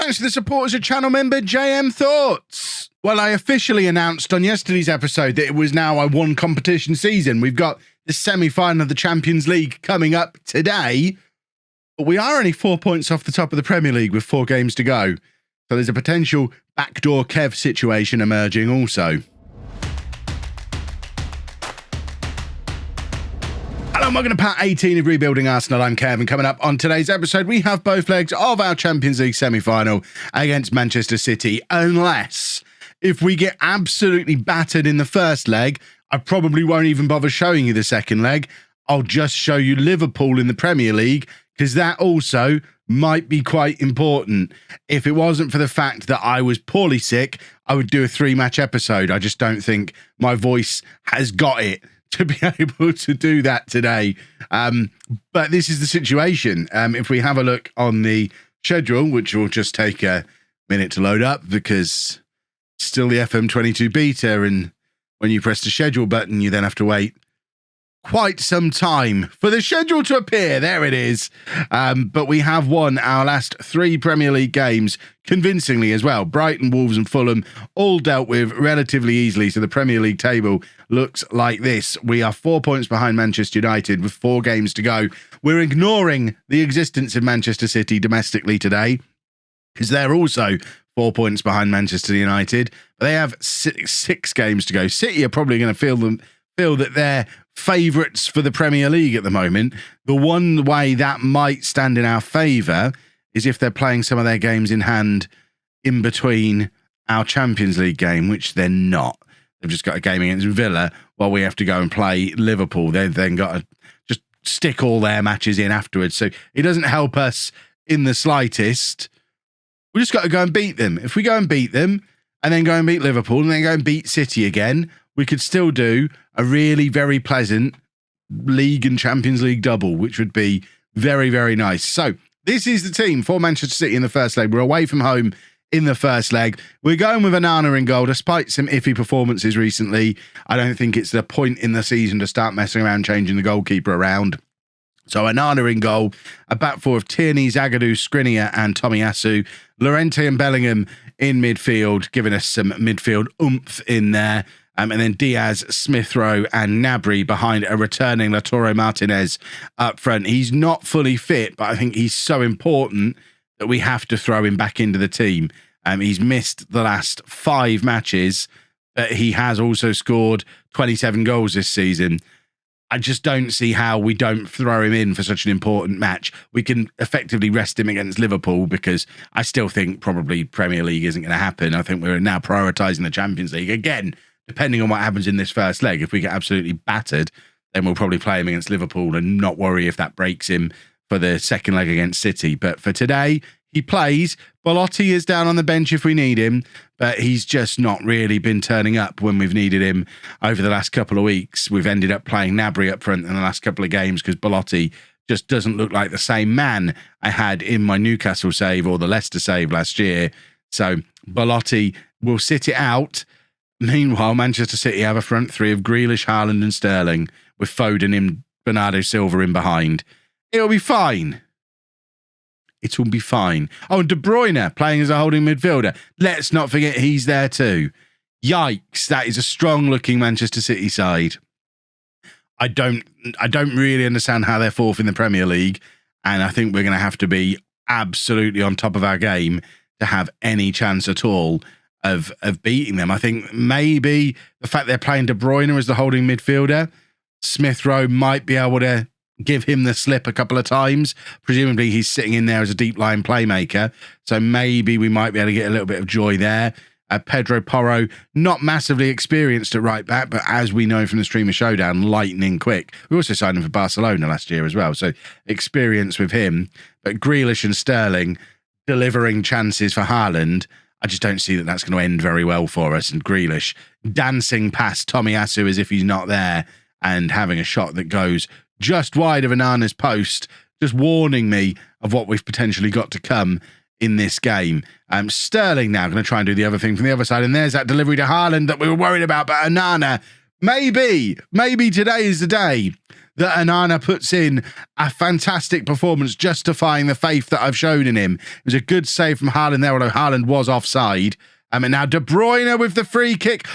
Thanks to the supporters of channel member JM Thoughts. Well, I officially announced on yesterday's episode that it was now a one competition season. We've got the semi-final of the Champions League coming up today, but we are only 4 points off the top of the Premier League with 4 games to go. So there's a potential backdoor Kev situation emerging also. Hello and welcome to part 18 of Rebuilding Arsenal. I'm Kev, and coming up on today's episode, we have both legs of our Champions League semi-final against Manchester City. Unless, if we get absolutely battered in the first leg, I probably won't even bother showing you the second leg. I'll just show you Liverpool in the Premier League, because that also might be quite important. If it wasn't for the fact that I was poorly sick, I would do a 3-match episode. I just don't think my voice has got it to be able to do that today. But this is the situation. If we have a look on the schedule, which will just take a minute to load up because it's still the FM22 beta, and when you press the schedule button, you then have to wait quite some time for the schedule to appear. There it is. But we have won our last 3 Premier League games convincingly as well. Brighton, Wolves and Fulham all dealt with relatively easily. So the Premier League table looks like this. We are 4 points behind Manchester United with 4 games to go. We're ignoring the existence of Manchester City domestically today because they're also 4 points behind Manchester United. But they have 6 games to go. City are probably going to feel that they're favourites for the Premier League at the moment. The one way that might stand in our favour is if they're playing some of their games in hand in between our Champions League game, which they're not. They've just got a game against Villa while we have to go and play Liverpool. They've then got to just stick all their matches in afterwards. So it doesn't help us in the slightest. We just got to go and beat them. If we go and beat them and then go and beat Liverpool and then go and beat City again, we could still do a really very pleasant League and Champions League double, which would be very, very nice. So this is the team for Manchester City in the first leg. We're away from home in the first leg. We're going with Onana in goal, despite some iffy performances recently. I don't think it's the point in the season to start messing around changing the goalkeeper around. So Onana in goal, a back four of Tierney, Zagadou, Skriniar and Tomiyasu. Llorente and Bellingham in midfield, giving us some midfield oomph in there. And then Diaz, Smith Rowe and Gnabry behind a returning Lautaro Martinez up front. He's not fully fit, but I think he's so important that we have to throw him back into the team. He's missed the last 5 matches, but he has also scored 27 goals this season. I just don't see how we don't throw him in for such an important match. We can effectively rest him against Liverpool because I still think probably Premier League isn't going to happen. I think we're now prioritising the Champions League again. Depending on what happens in this first leg, if we get absolutely battered, then we'll probably play him against Liverpool and not worry if that breaks him for the second leg against City. But for today, he plays. Belotti is down on the bench if we need him, but he's just not really been turning up when we've needed him over the last couple of weeks. We've ended up playing Gnabry up front in the last couple of games because Belotti just doesn't look like the same man I had in my Newcastle save or the Leicester save last year. So Belotti will sit it out. Meanwhile, Manchester City have a front 3 of Grealish, Haaland and Sterling with Foden and Bernardo Silva in behind. It'll be fine. It will be fine. Oh, and De Bruyne playing as a holding midfielder. Let's not forget he's there too. Yikes, that is a strong-looking Manchester City side. I don't really understand how they're 4th in the Premier League, and I think we're going to have to be absolutely on top of our game to have any chance at all of beating them. I think maybe the fact they're playing De Bruyne as the holding midfielder, Smith Rowe might be able to give him the slip a couple of times. Presumably he's sitting in there as a deep line playmaker, so maybe we might be able to get a little bit of joy there. Pedro Porro, not massively experienced at right back, but as we know from the Streamer Showdown, lightning quick. We also signed him for Barcelona last year as well, so experience with him. But Grealish and Sterling delivering chances for Haaland, I just don't see that that's going to end very well for us. And Grealish dancing past Tomiyasu as if he's not there and having a shot that goes just wide of Onana's post, just warning me of what we've potentially got to come in this game. Sterling now going to try and do the other thing from the other side. And there's that delivery to Haaland that we were worried about. But Onana maybe today is the day that Onana puts in a fantastic performance justifying the faith that I've shown in him. It was a good save from Haaland there, although Haaland was offside. And now De Bruyne with the free kick.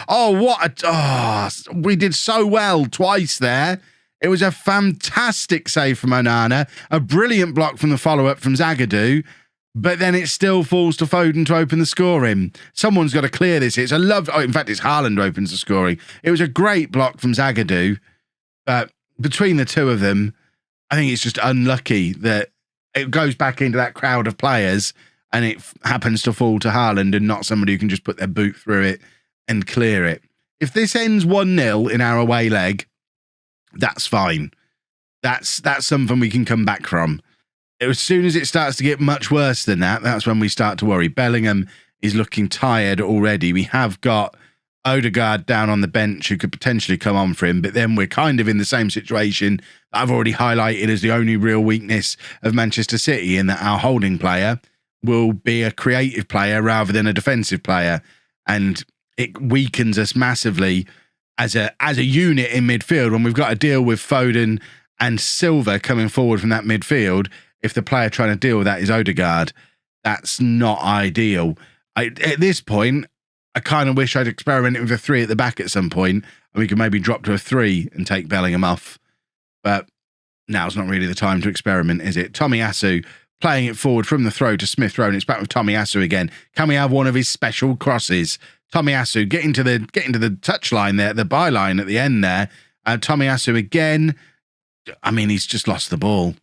We did so well twice there. It was a fantastic save from Onana, a brilliant block from the follow-up from Zagadou, but then it still falls to Foden to open the scoring. Someone's got to clear this. It's Haaland who opens the scoring. It was a great block from Zagadou, but between the two of them, I think it's just unlucky that it goes back into that crowd of players and it happens to fall to Haaland and not somebody who can just put their boot through it and clear it. If this ends 1-0 in our away leg, that's fine. That's something we can come back from. As soon as it starts to get much worse than that, that's when we start to worry. Bellingham is looking tired already. We have got Odegaard down on the bench who could potentially come on for him, but then we're kind of in the same situation that I've already highlighted as the only real weakness of Manchester City, in that our holding player will be a creative player rather than a defensive player, and it weakens us massively as a unit in midfield when we've got to deal with Foden and Silva coming forward from that midfield. If the player trying to deal with that is Odegaard, that's not ideal. At this point, I kind of wish I'd experimented with a 3 at the back at some point, and we could maybe drop to a 3 and take Bellingham off. But now's not really the time to experiment, is it? Tomiyasu playing it forward from the throw to Smith Rowe, and it's back with Tomiyasu again. Can we have one of his special crosses? Tomiyasu getting to the touchline there, the byline at the end there. Tomiyasu again. I mean, he's just lost the ball.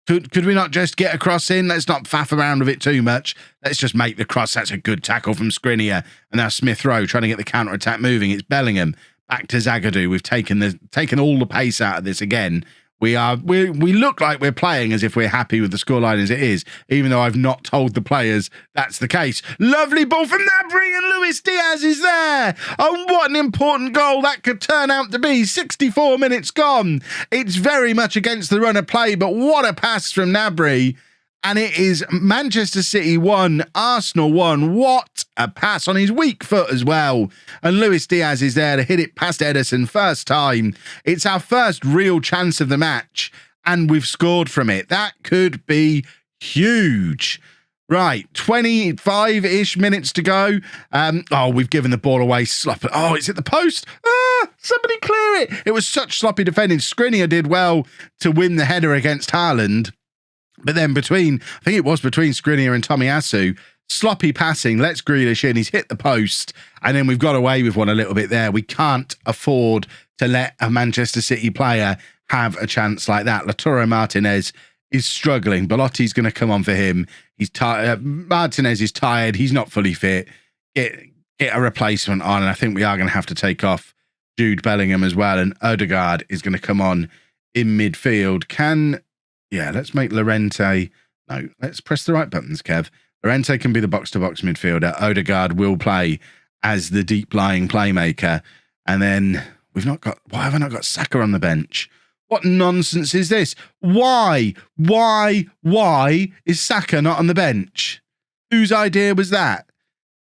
Could we not just get a cross in? Let's not faff around with it too much. Let's just make the cross. That's a good tackle from Skriniar. And now Smith Rowe trying to get the counter-attack moving. It's Bellingham back to Zagadou. We've taken all the pace out of this again. We look like we're playing as if we're happy with the scoreline as it is, even though I've not told the players that's the case. Lovely ball from Gnabry, and Luis Diaz is there. Oh, what an important goal that could turn out to be. 64 minutes gone. It's very much against the run of play, but what a pass from Gnabry. And it is Manchester City 1, Arsenal 1. What a pass on his weak foot as well. And Luis Diaz is there to hit it past Ederson first time. It's our first real chance of the match, and we've scored from it. That could be huge. Right, 25-ish minutes to go. We've given the ball away. Sloppy. Oh, it's at the post. Somebody clear it. It was such sloppy defending. Skriniar did well to win the header against Haaland. But then I think it was between Skriniar and Tomiyasu, sloppy passing, lets Grealish in, he's hit the post, and then we've got away with one a little bit there. We can't afford to let a Manchester City player have a chance like that. Lautaro Martinez is struggling. Belotti's going to come on for him. He's tired. Martinez is tired. He's not fully fit. Get a replacement on, and I think we are going to have to take off Jude Bellingham as well, and Odegaard is going to come on in midfield. Let's make Llorente. No, let's press the right buttons, Kev. Llorente can be the box-to-box midfielder. Odegaard will play as the deep-lying playmaker. And then why have I not got Saka on the bench? What nonsense is this? Why is Saka not on the bench? Whose idea was that?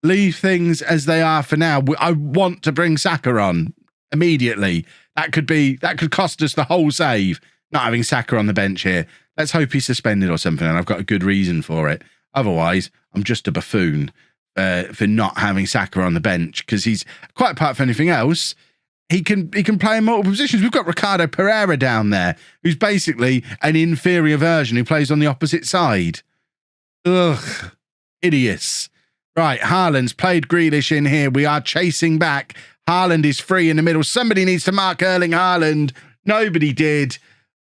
Leave things as they are for now. I want to bring Saka on immediately. That could cost us the whole save. Not having Saka on the bench here. Let's hope he's suspended or something, and I've got a good reason for it. Otherwise, I'm just a buffoon for not having Saka on the bench, because he's, quite apart from anything else, he can play in multiple positions. We've got Ricardo Pereira down there, who's basically an inferior version who plays on the opposite side. Ugh, idiots. Right, Haaland's played Grealish in here. We are chasing back. Haaland is free in the middle. Somebody needs to mark Erling Haaland. Nobody did.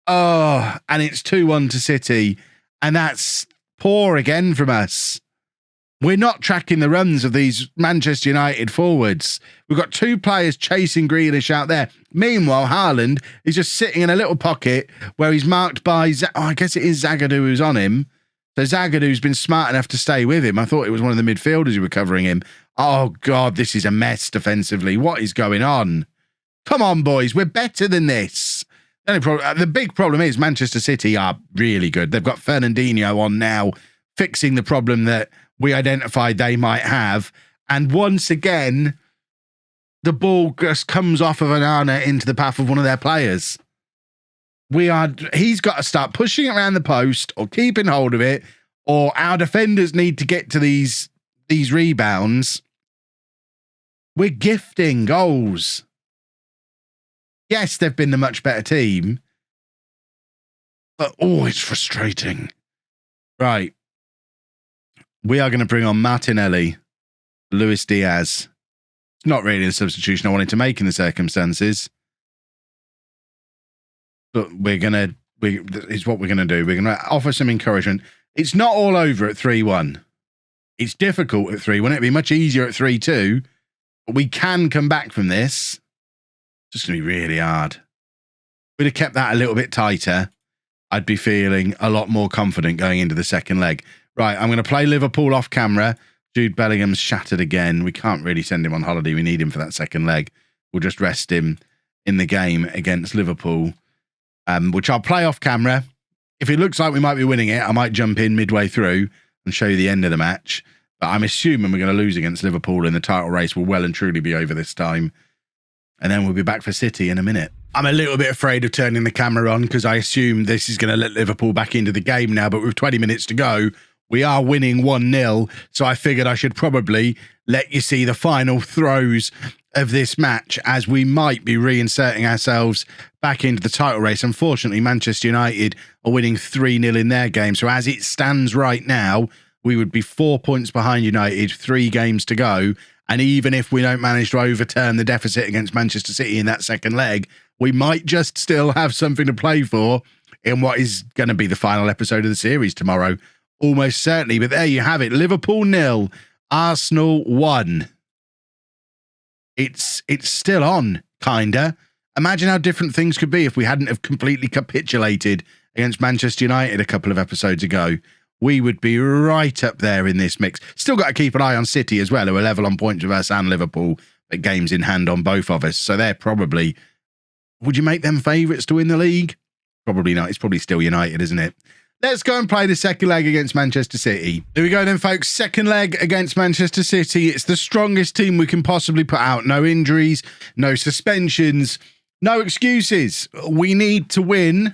Oh, and it's 2-1 to City, and that's poor again from us. We're not tracking the runs of these Manchester United forwards. We've got two players chasing Grealish out there. Meanwhile, Haaland is just sitting in a little pocket where he's marked by, I guess it is Zagadou who's on him. So Zagadou's been smart enough to stay with him. I thought it was one of the midfielders who were covering him. Oh, God, this is a mess defensively. What is going on? Come on, boys. We're better than this. The big problem is Manchester City are really good. They've got Fernandinho on now, fixing the problem that we identified they might have. And once again, the ball just comes off of Onana into the path of one of their players. He's got to start pushing it around the post or keeping hold of it, or our defenders need to get to these rebounds. We're gifting goals. Yes, they've been the much better team, but it's frustrating. Right. We are going to bring on Martinelli, Luis Diaz. It's not really the substitution I wanted to make in the circumstances. But it's what we're going to do. We're going to offer some encouragement. It's not all over at 3-1. It's difficult at 3-1. It'd be much easier at 3-2. But we can come back from this. It's just going to be really hard. We'd have kept that a little bit tighter. I'd be feeling a lot more confident going into the second leg. Right, I'm going to play Liverpool off camera. Jude Bellingham's shattered again. We can't really send him on holiday. We need him for that second leg. We'll just rest him in the game against Liverpool. Which I'll play off camera. If it looks like we might be winning it, I might jump in midway through and show you the end of the match. But I'm assuming we're going to lose against Liverpool in the title race. Will well and truly be over this time. And then we'll be back for City in a minute. I'm a little bit afraid of turning the camera on because I assume this is going to let Liverpool back into the game now. But with 20 minutes to go, we are winning 1-0. So I figured I should probably let you see the final throws of this match as we might be reinserting ourselves back into the title race. Unfortunately, Manchester United are winning 3-0 in their game. So as it stands right now, we would be 4 points behind United, 3 games to go. And even if we don't manage to overturn the deficit against Manchester City in that second leg, we might just still have something to play for in what is going to be the final episode of the series tomorrow. Almost certainly. But there you have it. Liverpool 0, Arsenal 1. It's still on, kinda. Imagine how different things could be if we hadn't have completely capitulated against Manchester United a couple of episodes ago. We would be right up there in this mix. Still got to keep an eye on City as well, who are level on points with us and Liverpool, but games in hand on both of us. So they're probably... Would you make them favourites to win the league? Probably not. It's probably still United, isn't it? Let's go and play the second leg against Manchester City. Here we go then, folks. Second leg against Manchester City. It's the strongest team we can possibly put out. No injuries, no suspensions, no excuses. We need to win.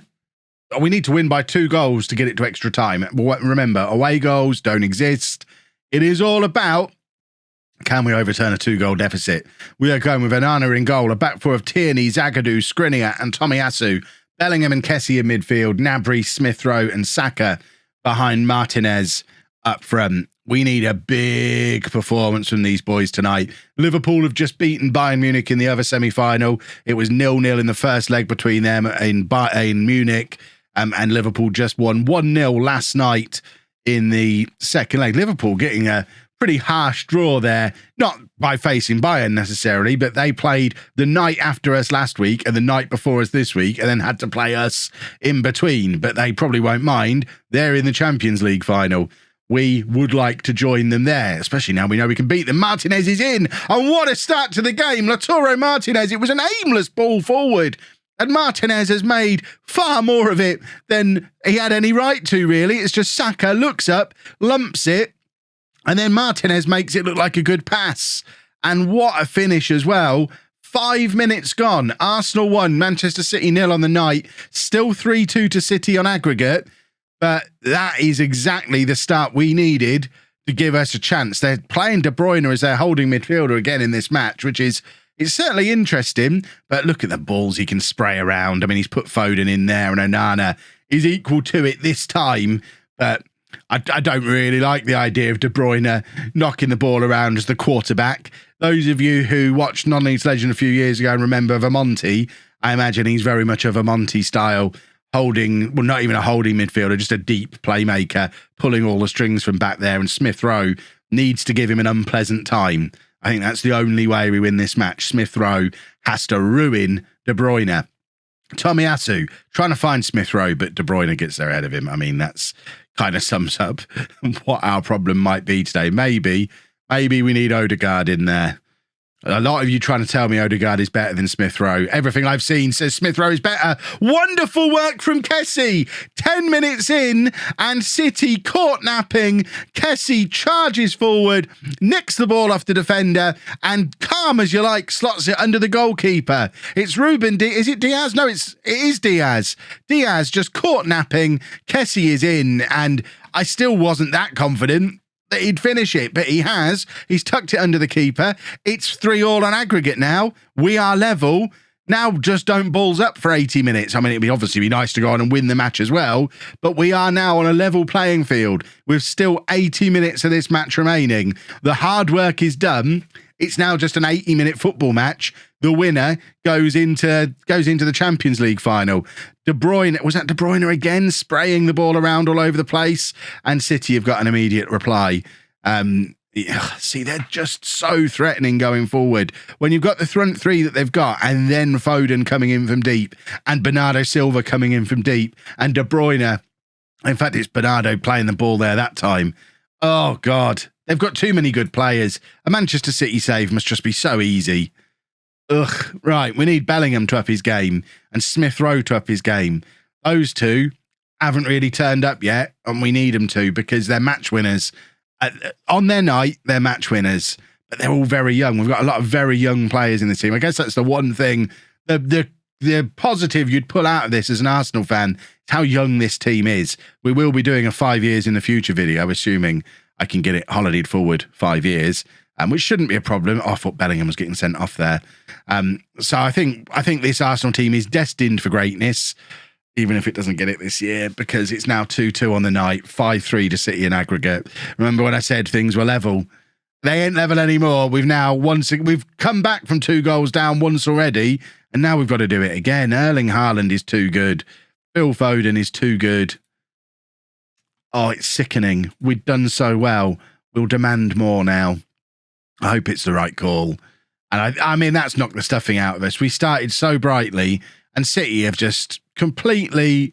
We need to win by 2 goals to get it to extra time. Remember, away goals don't exist. It is all about, can we overturn a 2-goal deficit? We are going with Onana in goal, a back four of Tierney, Zagadou, Skriniar and Tomiyasu. Bellingham and Kessie in midfield, Gnabry, Smith Rowe and Saka behind Martinez up front. We need a big performance from these boys tonight. Liverpool have just beaten Bayern Munich in the other semi-final. It was 0-0 in the first leg between them in Munich, and Liverpool just won 1-0 last night in the second leg. Liverpool getting a pretty harsh draw there, not by facing Bayern necessarily, but they played the night after us last week and the night before us this week and then had to play us in between. But they probably won't mind. They're in the Champions League final. We would like to join them there, especially now we know we can beat them. Martinez is in, and what a start to the game. Lautaro Martinez, it was an aimless ball forward, and Martinez has made far more of it than he had any right to, really. It's just Saka looks up, lumps it, and then Martinez makes it look like a good pass. And what a finish as well. 5 minutes gone. Arsenal 1, Manchester City 0 on the night. Still 3-2 to City on aggregate. But that is exactly the start we needed to give us a chance. They're playing De Bruyne as their holding midfielder again in this match, which is it's certainly interesting. But look at the balls he can spray around. I mean, he's put Foden in there, and Onana is equal to it this time. But I don't really like the idea of De Bruyne knocking the ball around as the quarterback. Those of you who watched Non-Leagues Legend a few years ago and remember Vermonti, I imagine he's very much a Vermonti style holding, well, not even a holding midfielder, just a deep playmaker, pulling all the strings from back there. And Smith Rowe needs to give him an unpleasant time. I think that's the only way we win this match. Smith Rowe has to ruin De Bruyne. Tomiyasu trying to find Smith Rowe, but De Bruyne gets there ahead of him. I mean, that's kind of sums up what our problem might be today. Maybe we need Odegaard in there. A lot of you trying to tell me Odegaard is better than Smith Rowe. Everything I've seen says Smith Rowe is better. Wonderful work from Kessie. 10 minutes in and City caught napping. Kessie charges forward, nicks the ball off the defender and calm as you like, slots it under the goalkeeper. It's Ruben Is it Diaz? No, it is Diaz. Diaz just caught napping. Kessie is in and I still wasn't that confident that he'd finish it, but he has. He's tucked it under the keeper. It's 3-3 on aggregate now. We are level. Now just don't balls up for 80 minutes. I mean, it'd obviously be nice to go on and win the match as well, but we are now on a level playing field with still 80 minutes of this match remaining. The hard work is done. It's now just an 80-minute football match. The winner goes into the Champions League final. De Bruyne, was that De Bruyne again, spraying the ball around all over the place? And City have got an immediate reply. See, they're just so threatening going forward. When you've got the front three that they've got, and then Foden coming in from deep, and Bernardo Silva coming in from deep, and De Bruyne. In fact, it's Bernardo playing the ball there that time. Oh, God. They've got too many good players. A Manchester City save must just be so easy. Ugh, right, we need Bellingham to up his game and Smith Rowe to up his game. Those two haven't really turned up yet, and we need them to because they're match winners. On their night, they're match winners, but they're all very young. We've got a lot of very young players in the team. I guess that's the one thing, the positive you'd pull out of this as an Arsenal fan, is how young this team is. We will be doing a 5 years in the future video, assuming I can get it holidayed forward 5 years, which shouldn't be a problem. Oh, I thought Bellingham was getting sent off there. So I think this Arsenal team is destined for greatness, even if it doesn't get it this year, because it's now 2-2 on the night, 5-3 to City in aggregate. Remember when I said things were level? They ain't level anymore. We've come back from 2 goals down once already, and now we've got to do it again. Erling Haaland is too good. Phil Foden is too good. Oh, it's sickening. We've done so well. We'll demand more now. I hope it's the right call. And I mean, that's knocked the stuffing out of us. We started so brightly, and City have just completely,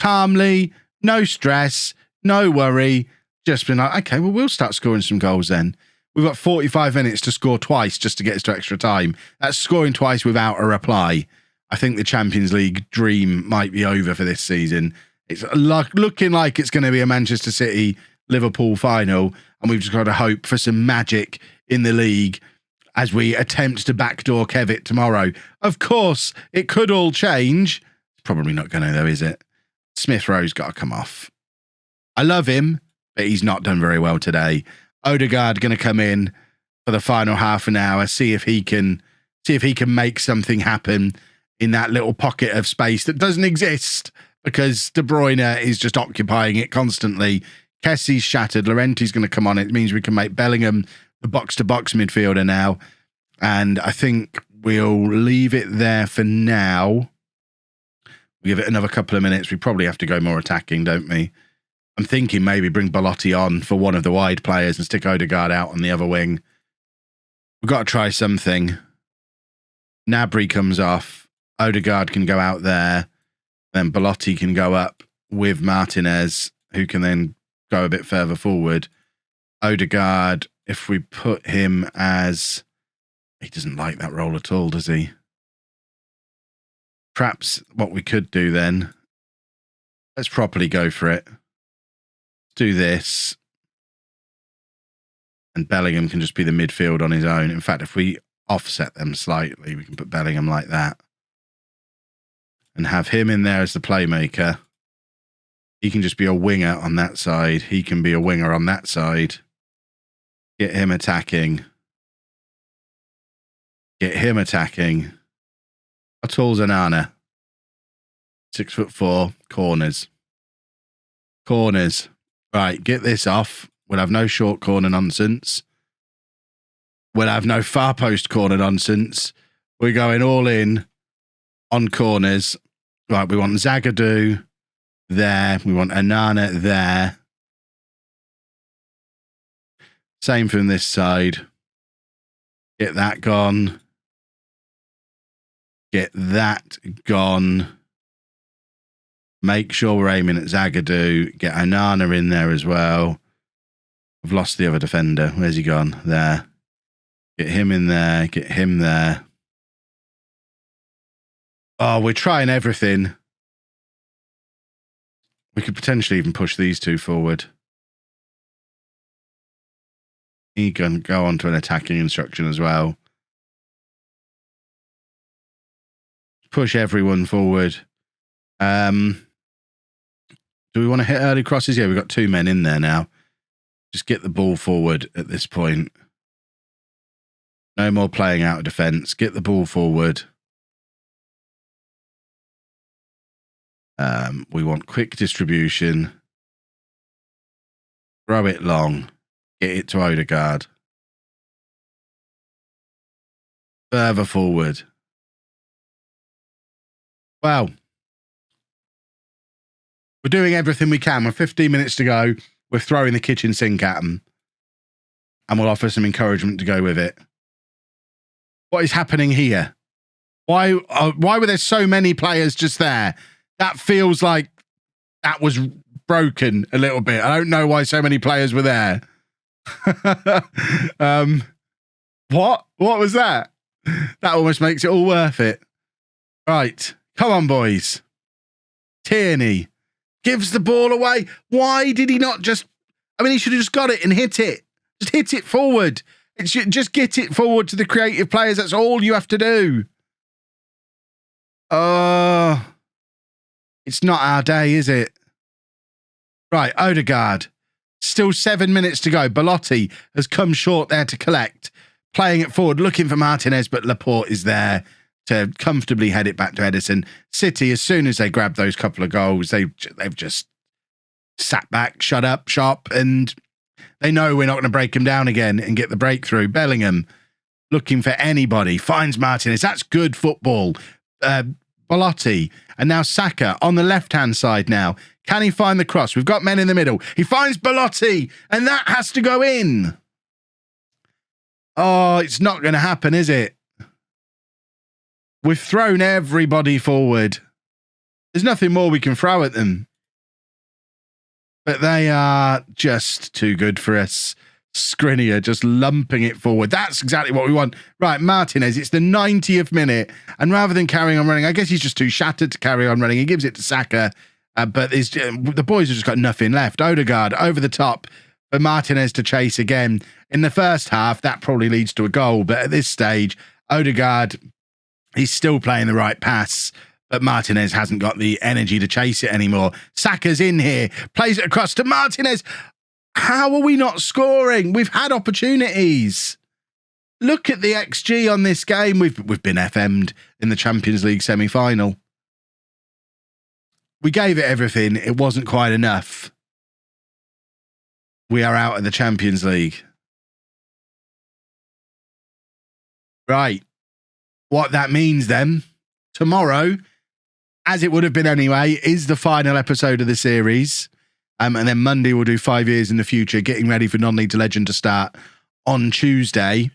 calmly, no stress, no worry, just been like, okay, well, we'll start scoring some goals then. We've got 45 minutes to score twice just to get us to extra time. That's scoring twice without a reply. I think the Champions League dream might be over for this season. It's looking like it's going to be a Manchester City-Liverpool final, and we've just got to hope for some magic in the league as we attempt to backdoor Kevit tomorrow. Of course, it could all change. It's probably not going to, though, is it? Smith Rowe's got to come off. I love him, but he's not done very well today. Odegaard going to come in for the final half an hour, see if he can make something happen in that little pocket of space that doesn't exist because De Bruyne is just occupying it constantly. Kessie's shattered. Llorenti's going to come on. It means we can make Bellingham the box-to-box midfielder now. And I think we'll leave it there for now. We'll give it another couple of minutes. We probably have to go more attacking, don't we? I'm thinking maybe bring Belotti on for one of the wide players and stick Odegaard out on the other wing. We've got to try something. Gnabry comes off. Odegaard can go out there. Then Belotti can go up with Martinez, who can then go a bit further forward. Odegaard, if we put him as... He doesn't like that role at all, does he? Perhaps what we could do then... Let's properly go for it. Do this. And Bellingham can just be the midfield on his own. In fact, if we offset them slightly, we can put Bellingham like that. And have him in there as the playmaker. He can just be a winger on that side. He can be a winger on that side. Get him attacking. Get him attacking. How tall's Onana? 6'4", corners. Corners. Right, get this off. We'll have no short corner nonsense. We'll have no far post corner nonsense. We're going all in on corners. Right, we want Zagadou there. We want Onana there. Same from this side. Get that gone. Get that gone. Make sure we're aiming at Zagadou. Get Onana in there as well. We've lost the other defender. Where's he gone? There. Get him in there. Get him there. Oh, we're trying everything. We could potentially even push these two forward. He can go on to an attacking instruction as well. Push everyone forward. Do we want to hit early crosses? Yeah, we've got 2 men in there now. Just get the ball forward at this point. No more playing out of defence. Get the ball forward. We want quick distribution. Throw it long. Get it to Odegaard. Further forward. Well, we're doing everything we can. We're 15 minutes to go. We're throwing the kitchen sink at them. And we'll offer some encouragement to go with it. What is happening here? Why were there so many players just there? That feels like that was broken a little bit. I don't know why so many players were there. What was that? That almost makes it all worth it. Right. Come on, boys. Tierney gives the ball away. Why did he not just... I mean, he should have just got it and hit it. Just hit it forward. Just get it forward to the creative players. That's all you have to do. It's not our day, is it? Right, Odegaard. Still 7 minutes to go. Belotti has come short there to collect. Playing it forward, looking for Martinez, but Laporte is there to comfortably head it back to Edison. City, as soon as they grab those couple of goals, they've just sat back, shut up shop, and they know we're not going to break them down again and get the breakthrough. Bellingham, looking for anybody, finds Martinez. That's good football. Belotti, and now Saka on the left-hand side now. Can he find the cross? We've got men in the middle. He finds Belotti, and that has to go in. Oh, it's not going to happen, is it? We've thrown everybody forward. There's nothing more we can throw at them. But they are just too good for us. Skriniar just lumping it forward. That's exactly what we want. Right, Martinez, it's the 90th minute. And rather than carrying on running, I guess he's just too shattered to carry on running. He gives it to Saka. But the boys have just got nothing left. Odegaard over the top for Martinez to chase again. In the first half, that probably leads to a goal. But at this stage, Odegaard, he's still playing the right pass. But Martinez hasn't got the energy to chase it anymore. Saka's in here, plays it across to Martinez. How are we not scoring? We've had opportunities. Look at the XG on this game. We've been FM'd in the Champions League semi-final. We gave it everything. It wasn't quite enough. We are out of the Champions League. Right. What that means then, tomorrow, as it would have been anyway, is the final episode of the series. And then Monday we'll do 5 years in the future, getting ready for Non-League to Legend to start on Tuesday.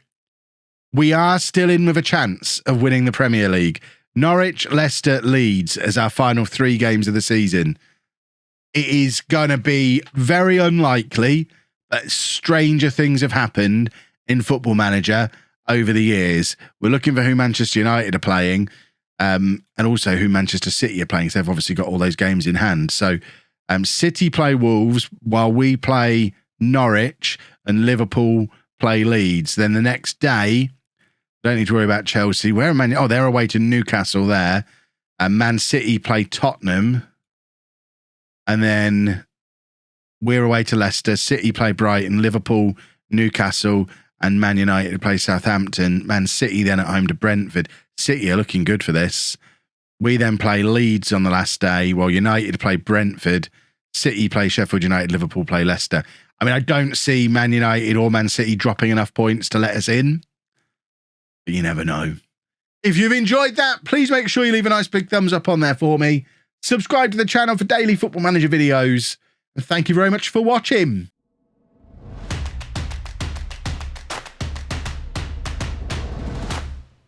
We are still in with a chance of winning the Premier League. Norwich, Leicester, Leeds as our final 3 games of the season. It is going to be very unlikely, but stranger things have happened in Football Manager over the years. We're looking for who Manchester United are playing and also who Manchester City are playing. So they've obviously got all those games in hand. So City play Wolves while we play Norwich and Liverpool play Leeds. Then the next day, don't need to worry about Chelsea. Where am I? Oh, they're away to Newcastle there. And Man City play Tottenham. And then we're away to Leicester. City play Brighton, Liverpool, Newcastle, and Man United play Southampton. Man City then at home to Brentford. City are looking good for this. We then play Leeds on the last day, while United play Brentford. City play Sheffield United, Liverpool play Leicester. I mean, I don't see Man United or Man City dropping enough points to let us in. But you never know. If you've enjoyed that, please make sure you leave a nice big thumbs up on there for me. Subscribe to the channel for daily Football Manager videos. And thank you very much for watching.